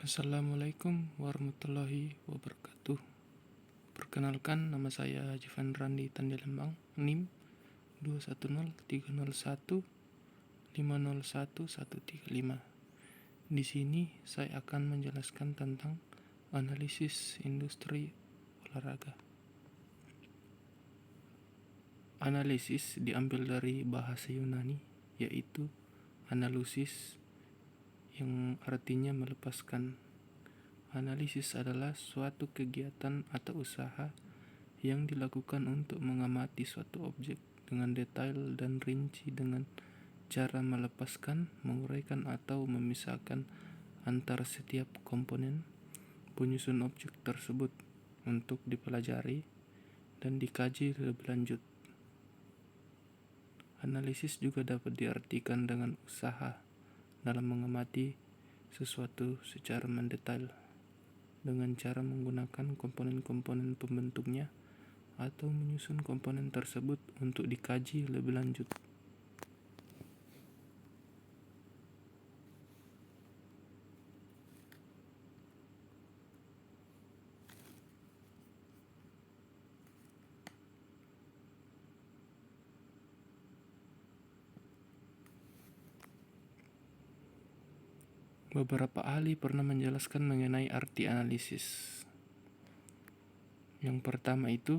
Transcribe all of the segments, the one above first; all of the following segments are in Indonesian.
Assalamualaikum warahmatullahi wabarakatuh. Perkenalkan, nama saya Jivan Randi Tandilembang, NIM 21030150135. Di sini saya akan menjelaskan tentang analisis industri olahraga. Analisis diambil dari bahasa Yunani, yaitu analusis, yang artinya melepaskan. Analisis adalah suatu kegiatan atau usaha yang dilakukan untuk mengamati suatu objek dengan detail dan rinci dengan cara melepaskan, menguraikan atau memisahkan antara setiap komponen penyusun objek tersebut untuk dipelajari dan dikaji lebih lanjut. Analisis juga dapat diartikan dengan usaha dalam mengamati sesuatu secara mendetail dengan cara menggunakan komponen-komponen pembentuknya atau menyusun komponen tersebut untuk dikaji lebih lanjut. Beberapa ahli pernah menjelaskan mengenai arti analisis. Yang pertama itu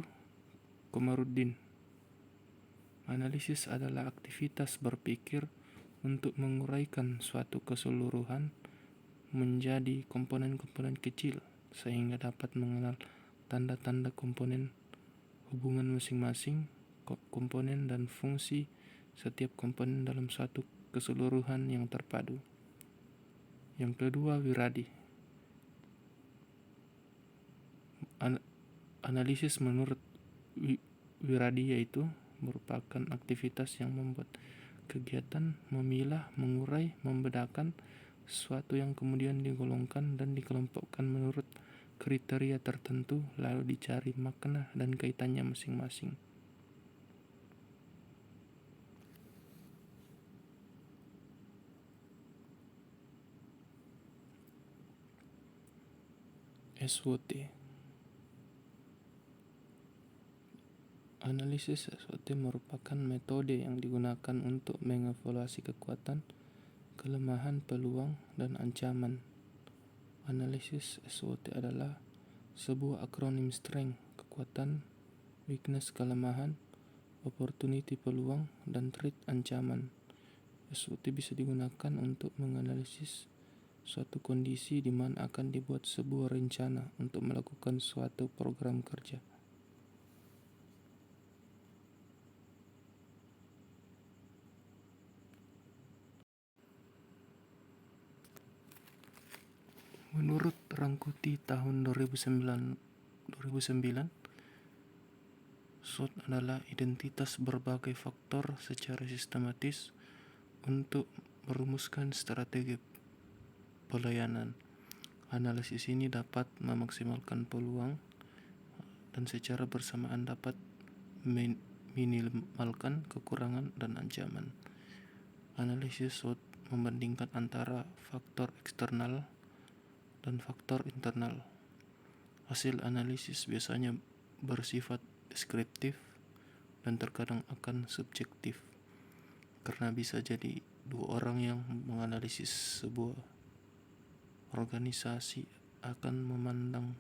Komaruddin. Analisis adalah aktivitas berpikir untuk menguraikan suatu keseluruhan menjadi komponen-komponen kecil sehingga dapat mengenal tanda-tanda komponen, hubungan masing-masing komponen dan fungsi setiap komponen dalam suatu keseluruhan yang terpadu. Yang kedua, Wiradi. Analisis menurut Wiradi yaitu merupakan aktivitas yang membuat kegiatan memilah, mengurai, membedakan sesuatu yang kemudian digolongkan dan dikelompokkan menurut kriteria tertentu lalu dicari makna dan kaitannya masing-masing. SWOT. Analisis SWOT merupakan metode yang digunakan untuk mengevaluasi kekuatan, kelemahan, peluang, dan ancaman. Analisis SWOT adalah sebuah akronim strength, kekuatan, weakness, kelemahan, opportunity, peluang, dan threat, ancaman. SWOT bisa digunakan untuk menganalisis suatu kondisi di mana akan dibuat sebuah rencana untuk melakukan suatu program kerja. Menurut Rangkuti tahun 2009, SWOT adalah identitas berbagai faktor secara sistematis untuk merumuskan strategi pelayanan. Analisis ini dapat memaksimalkan peluang dan secara bersamaan dapat minimalkan kekurangan dan ancaman. Analisis SWOT membandingkan antara faktor eksternal dan faktor internal. Hasil analisis biasanya bersifat deskriptif dan terkadang akan subjektif, karena bisa jadi dua orang yang menganalisis sebuah organisasi akan memandang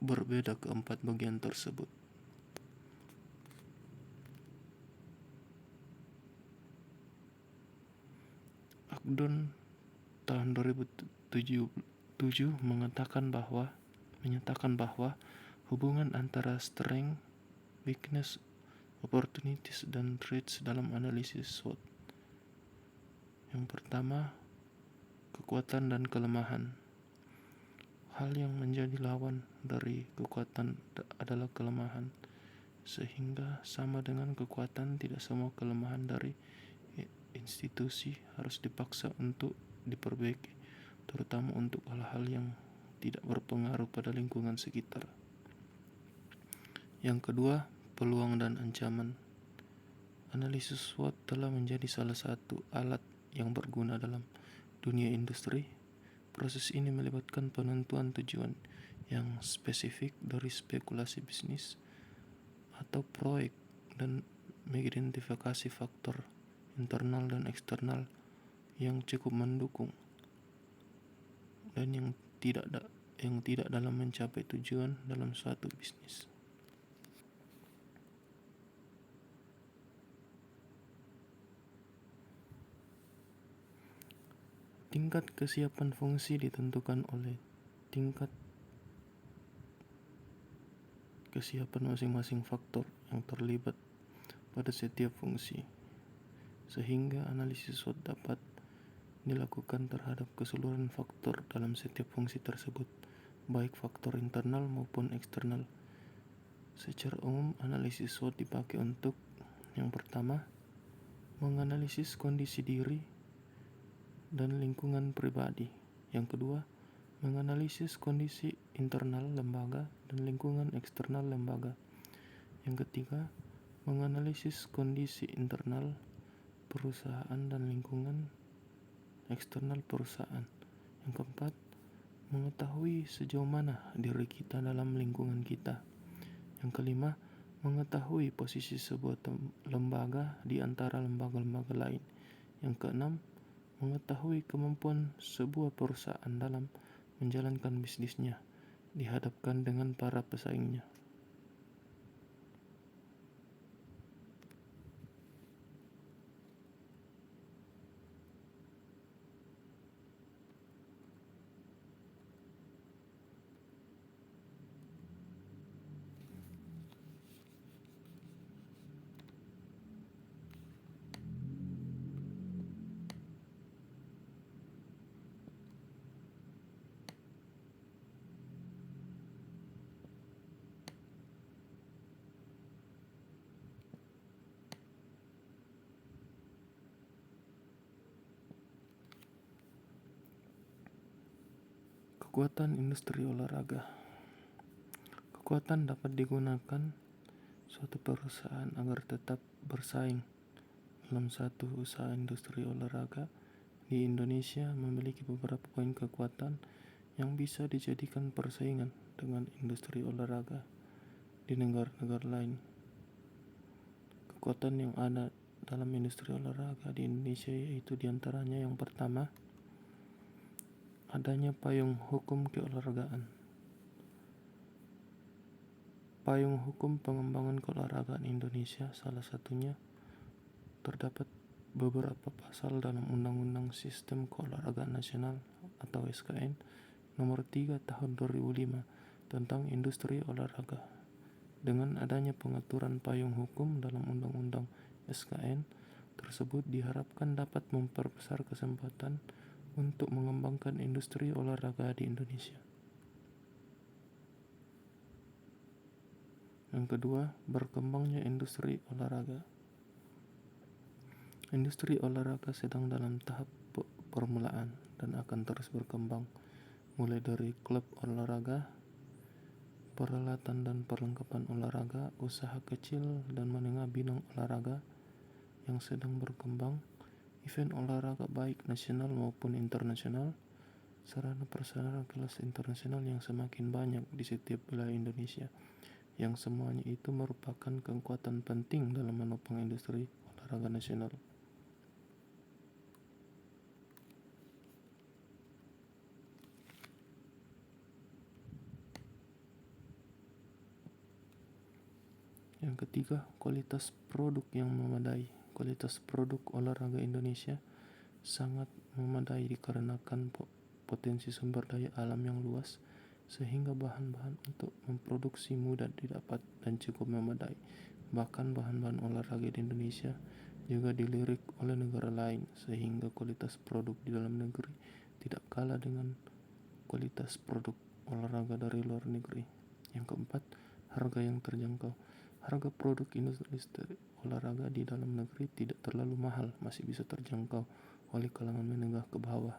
berbeda keempat bagian tersebut. Agdon tahun 2007 menyatakan bahwa hubungan antara strength, weakness, opportunities, dan threats dalam analisis SWOT. Yang pertama, kekuatan dan kelemahan. Hal yang menjadi lawan dari kekuatan adalah kelemahan, sehingga sama dengan kekuatan, tidak semua kelemahan dari institusi harus dipaksa untuk diperbaiki, terutama untuk hal-hal yang tidak berpengaruh pada lingkungan sekitar. Yang kedua, peluang dan ancaman. Analisis SWOT telah menjadi salah satu alat yang berguna dalam dunia industri Proses ini melibatkan penentuan tujuan yang spesifik dari spekulasi bisnis atau proyek dan mengidentifikasi faktor internal dan eksternal yang cukup mendukung dan yang tidak dalam mencapai tujuan dalam suatu bisnis. Tingkat kesiapan fungsi ditentukan oleh tingkat kesiapan masing-masing faktor yang terlibat pada setiap fungsi, sehingga analisis SWOT dapat dilakukan terhadap keseluruhan faktor dalam setiap fungsi tersebut, baik faktor internal maupun eksternal. Secara umum, analisis SWOT dipakai untuk yang pertama, menganalisis kondisi diri dan lingkungan pribadi. Yang kedua, menganalisis kondisi internal lembaga dan lingkungan eksternal lembaga. Yang ketiga, menganalisis kondisi internal perusahaan dan lingkungan eksternal perusahaan. Yang keempat, mengetahui sejauh mana diri kita dalam lingkungan kita. Yang kelima, mengetahui posisi sebuah lembaga di antara lembaga-lembaga lain. Yang keenam, mengetahui kemampuan sebuah perusahaan dalam menjalankan bisnisnya dihadapkan dengan para pesaingnya. Kekuatan industri olahraga. Kekuatan dapat digunakan suatu perusahaan agar tetap bersaing dalam satu usaha industri olahraga. Di Indonesia memiliki beberapa poin kekuatan yang bisa dijadikan persaingan dengan industri olahraga di negara-negara lain. Kekuatan yang ada dalam industri olahraga di Indonesia yaitu diantaranya yang pertama, adanya payung hukum keolahragaan. Payung hukum pengembangan keolahragaan Indonesia salah satunya terdapat beberapa pasal dalam Undang-Undang Sistem Keolahragaan Nasional atau SKN nomor 3 tahun 2005 tentang industri olahraga. Dengan adanya pengaturan payung hukum dalam Undang-Undang SKN tersebut diharapkan dapat memperbesar kesempatan untuk mengembangkan industri olahraga di Indonesia. Yang kedua, berkembangnya industri olahraga. Industri olahraga sedang dalam tahap permulaan dan akan terus berkembang, mulai dari klub olahraga, peralatan dan perlengkapan olahraga, usaha kecil dan menengah bidang olahraga yang sedang berkembang, event olahraga baik nasional maupun internasional, sarana prasarana kelas internasional yang semakin banyak di setiap wilayah Indonesia, yang semuanya itu merupakan kekuatan penting dalam menopang industri olahraga nasional. Yang ketiga, kualitas produk yang memadai. Kualitas produk olahraga Indonesia sangat memadai dikarenakan potensi sumber daya alam yang luas, sehingga bahan-bahan untuk memproduksi mudah didapat dan cukup memadai. Bahkan bahan-bahan olahraga di Indonesia juga dilirik oleh negara lain, sehingga kualitas produk di dalam negeri tidak kalah dengan kualitas produk olahraga dari luar negeri. Yang keempat, harga yang terjangkau. Harga produk industri olahraga di dalam negeri tidak terlalu mahal, masih bisa terjangkau oleh kalangan menengah ke bawah,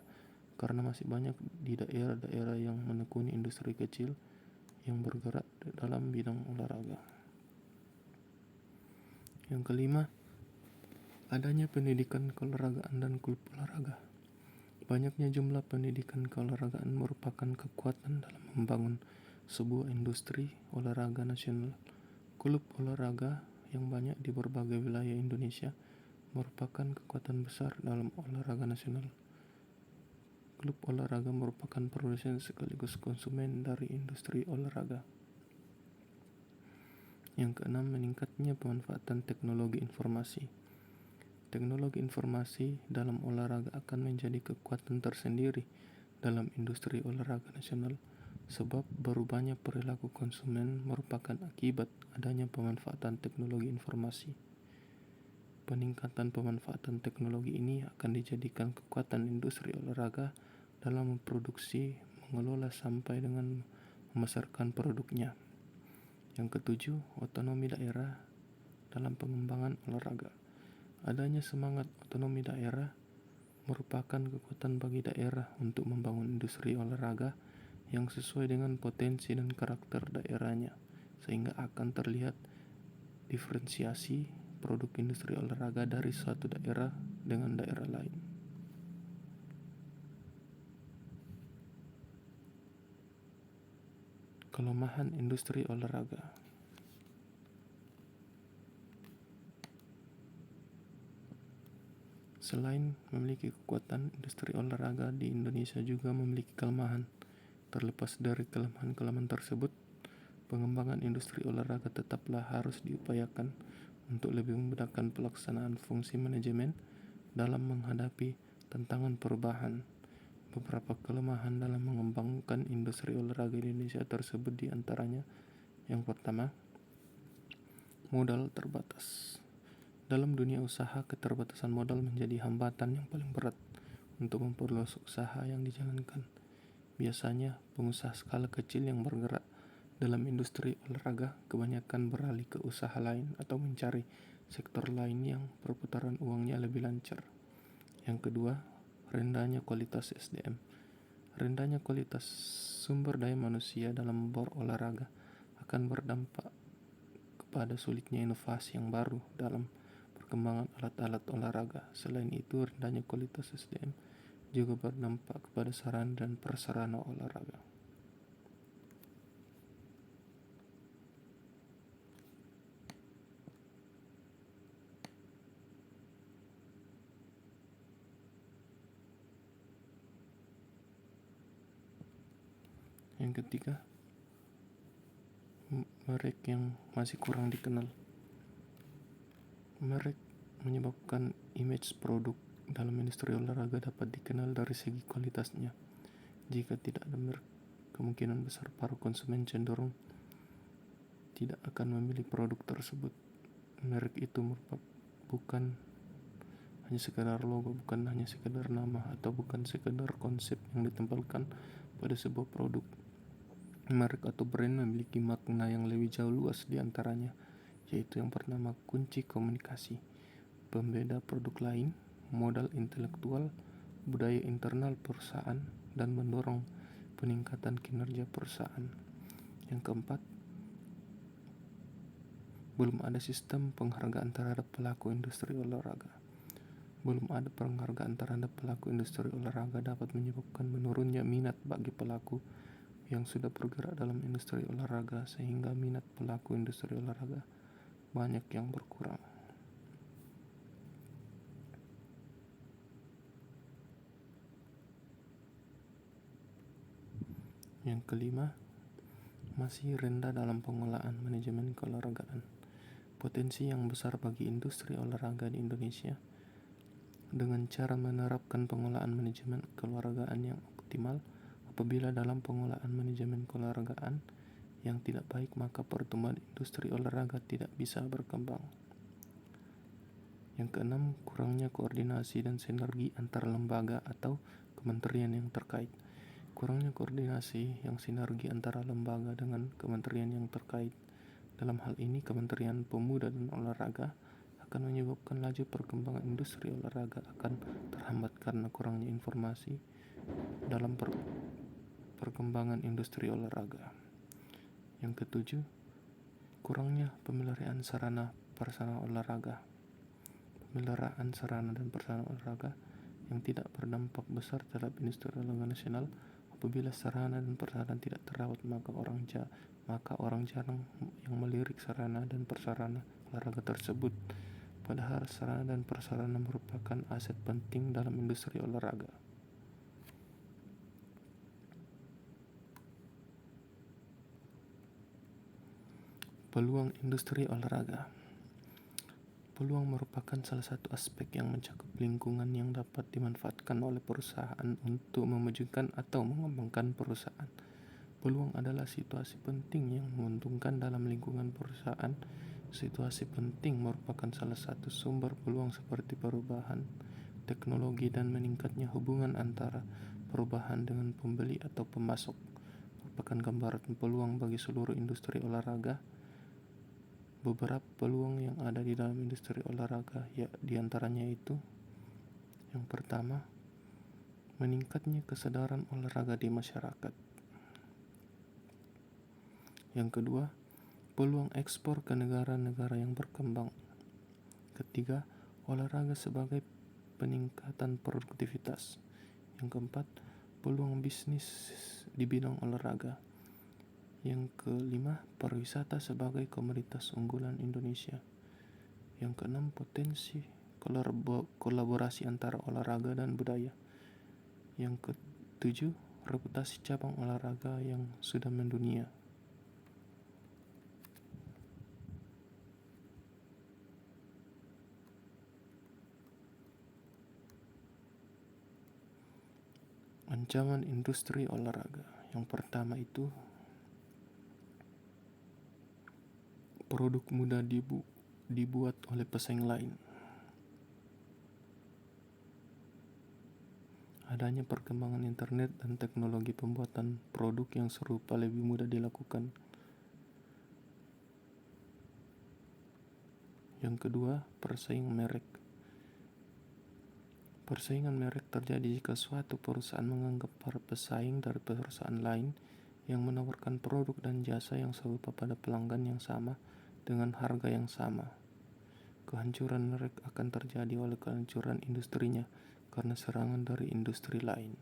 karena masih banyak di daerah-daerah yang menekuni industri kecil yang bergerak dalam bidang olahraga. Yang kelima, adanya pendidikan keolahragaan dan klub olahraga. Banyaknya jumlah pendidikan keolahragaan merupakan kekuatan dalam membangun sebuah industri olahraga nasional. Klub olahraga yang banyak di berbagai wilayah Indonesia merupakan kekuatan besar dalam olahraga nasional. Klub olahraga merupakan produsen sekaligus konsumen dari industri olahraga. Yang keenam, meningkatnya pemanfaatan teknologi informasi. Teknologi informasi dalam olahraga akan menjadi kekuatan tersendiri dalam industri olahraga nasional, sebab berubahnya perilaku konsumen merupakan akibat adanya pemanfaatan teknologi informasi. Peningkatan pemanfaatan teknologi ini akan dijadikan kekuatan industri olahraga dalam memproduksi, mengelola sampai dengan memasarkan produknya. Yang ketujuh, otonomi daerah dalam pengembangan olahraga. Adanya semangat otonomi daerah merupakan kekuatan bagi daerah untuk membangun industri olahraga yang sesuai dengan potensi dan karakter daerahnya, sehingga akan terlihat diferensiasi produk industri olahraga dari suatu daerah dengan daerah lain. Kelemahan industri olahraga. Selain memiliki kekuatan, industri olahraga di Indonesia juga memiliki kelemahan. Terlepas dari kelemahan-kelemahan tersebut, pengembangan industri olahraga tetaplah harus diupayakan untuk lebih memudahkan pelaksanaan fungsi manajemen dalam menghadapi tantangan perubahan. Beberapa kelemahan dalam mengembangkan industri olahraga di Indonesia tersebut di antaranya: yang pertama, modal terbatas. Dalam dunia usaha, keterbatasan modal menjadi hambatan yang paling berat untuk memperluas usaha yang dijalankan. Biasanya, pengusaha skala kecil yang bergerak dalam industri olahraga kebanyakan beralih ke usaha lain atau mencari sektor lain yang perputaran uangnya lebih lancar. Yang kedua, rendahnya kualitas SDM. Rendahnya kualitas sumber daya manusia dalam berolahraga akan berdampak kepada sulitnya inovasi yang baru dalam perkembangan alat-alat olahraga. Selain itu, rendahnya kualitas SDM juga berdampak kepada sarana dan prasarana olahraga. Yang ketiga, merek yang masih kurang dikenal. Merek menyebabkan image produk dalam industri olahraga dapat dikenal dari segi kualitasnya. Jika tidak ada merek, kemungkinan besar para konsumen cenderung tidak akan memilih produk tersebut. Merek itu bukan hanya sekadar logo, bukan hanya sekadar nama, atau bukan sekadar konsep yang ditempelkan pada sebuah produk. Merek atau brand memiliki makna yang lebih jauh luas di antaranya, yaitu yang pertama, kunci komunikasi, pembeda produk lain, modal intelektual, budaya internal perusahaan, dan mendorong peningkatan kinerja perusahaan. Yang keempat, belum ada sistem penghargaan terhadap pelaku industri olahraga. Belum ada penghargaan terhadap pelaku industri olahraga dapat menyebabkan menurunnya minat bagi pelaku yang sudah bergerak dalam industri olahraga, sehingga minat pelaku industri olahraga banyak yang berkurang. Yang kelima, masih rendah dalam pengolahan manajemen keolahragaan. Potensi yang besar bagi industri olahraga di Indonesia dengan cara menerapkan pengolahan manajemen keolahragaan yang optimal. Apabila dalam pengolahan manajemen keolahragaan yang tidak baik, maka pertumbuhan industri olahraga tidak bisa berkembang. Yang keenam, kurangnya koordinasi dan sinergi antar lembaga atau kementerian yang terkait. Kurangnya koordinasi yang sinergi antara lembaga dengan kementerian yang terkait. Dalam hal ini, Kementerian Pemuda dan Olahraga akan menyebabkan laju perkembangan industri olahraga akan terhambat karena kurangnya informasi dalam perkembangan industri olahraga. Yang ketujuh, kurangnya pemeliharaan sarana prasarana olahraga. Pemeliharaan sarana dan prasarana olahraga yang tidak berdampak besar terhadap industri olahraga nasional. Apabila sarana dan prasarana tidak terawat, maka orang jarang yang melirik sarana dan prasarana olahraga tersebut. Padahal sarana dan prasarana merupakan aset penting dalam industri olahraga. Peluang industri olahraga. Peluang merupakan salah satu aspek yang mencakup lingkungan yang dapat dimanfaatkan oleh perusahaan untuk memajukan atau mengembangkan perusahaan. Peluang adalah situasi penting yang menguntungkan dalam lingkungan perusahaan. Situasi penting merupakan salah satu sumber peluang seperti perubahan teknologi dan meningkatnya hubungan antara perubahan dengan pembeli atau pemasok. Merupakan gambaran peluang bagi seluruh industri olahraga. Beberapa peluang yang ada di dalam industri olahraga, ya diantaranya itu: yang pertama, meningkatnya kesadaran olahraga di masyarakat. Yang kedua, peluang ekspor ke negara-negara yang berkembang. Ketiga, olahraga sebagai peningkatan produktivitas. Yang keempat, peluang bisnis di bidang olahraga. Yang kelima, pariwisata sebagai komoditas unggulan Indonesia. Yang keenam, potensi kolaborasi antara olahraga dan budaya. Yang ketujuh, reputasi cabang olahraga yang sudah mendunia. Ancaman industri olahraga. Yang pertama itu, produk mudah dibuat oleh pesaing lain. Adanya perkembangan internet dan teknologi pembuatan produk yang serupa lebih mudah dilakukan. Yang kedua, persaingan merek. Persaingan merek terjadi jika suatu perusahaan menganggap para pesaing dari perusahaan lain yang menawarkan produk dan jasa yang serupa pada pelanggan yang sama dengan harga yang sama. Kehancuran merek akan terjadi oleh kehancuran industrinya karena serangan dari industri lain.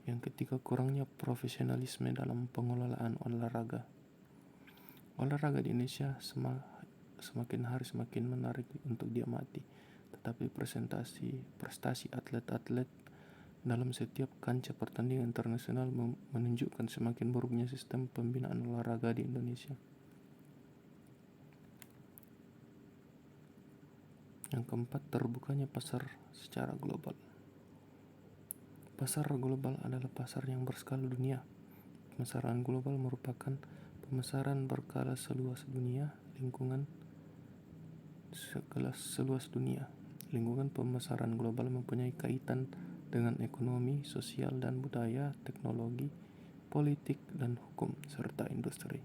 Yang ketiga, kurangnya profesionalisme dalam pengelolaan olahraga. Olahraga di Indonesia semakin hari semakin menarik untuk diamati, tetapi prestasi atlet-atlet dalam setiap kancah pertandingan internasional menunjukkan semakin buruknya sistem pembinaan olahraga di Indonesia. Yang keempat, terbukanya pasar secara global. Pasar global adalah pasar yang berskala dunia. Pemasaran global merupakan pemasaran berskala seluas dunia. Lingkungan pemasaran global mempunyai kaitan dengan ekonomi, sosial dan budaya, teknologi, politik dan hukum, serta industri.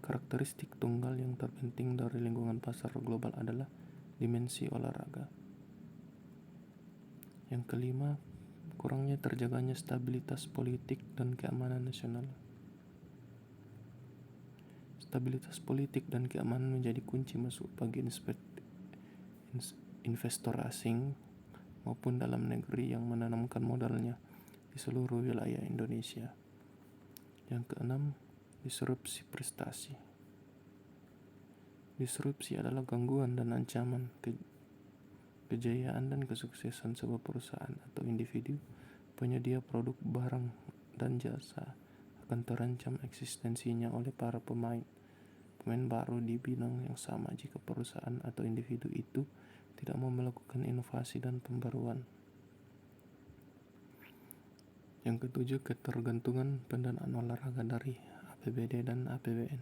Karakteristik tunggal yang terpenting dari lingkungan pasar global adalah dimensi olahraga. Yang kelima, kurangnya terjaganya stabilitas politik dan keamanan nasional. Stabilitas politik dan keamanan menjadi kunci masuk bagi investor asing maupun dalam negeri yang menanamkan modalnya di seluruh wilayah Indonesia. Yang keenam, disrupsi prestasi. Disrupsi adalah gangguan dan ancaman kejayaan dan kesuksesan sebuah perusahaan atau individu penyedia produk, barang, dan jasa akan terancam eksistensinya oleh para pemain baru di bidang yang sama jika perusahaan atau individu itu tidak mau melakukan inovasi dan pembaruan. Yang ketujuh, ketergantungan pendanaan olahraga dari APBD dan APBN.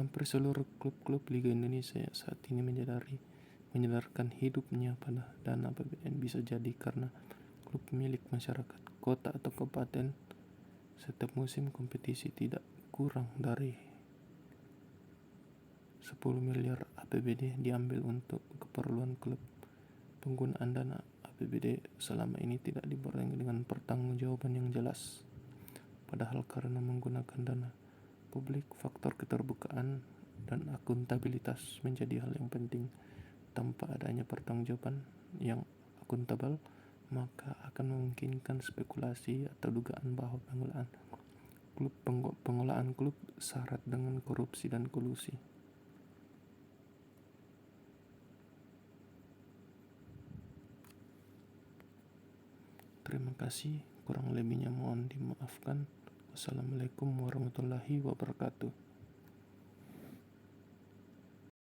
Hampir seluruh klub-klub Liga Indonesia saat ini menyadarkan hidupnya pada dana APBN, bisa jadi karena klub milik masyarakat, kota atau kabupaten. Setiap musim kompetisi tidak kurang dari 10 miliar APBD diambil untuk keperluan klub. Penggunaan dana APBD selama ini tidak dibarengi dengan pertanggungjawaban yang jelas. Padahal karena menggunakan dana publik, faktor keterbukaan dan akuntabilitas menjadi hal yang penting. Tanpa adanya pertanggungjawaban yang akuntabel, maka akan memungkinkan spekulasi atau dugaan bahwa pengelolaan klub syarat dengan korupsi dan kolusi. Terima kasih, kurang lebihnya mohon dimaafkan. Wassalamualaikum warahmatullahi wabarakatuh.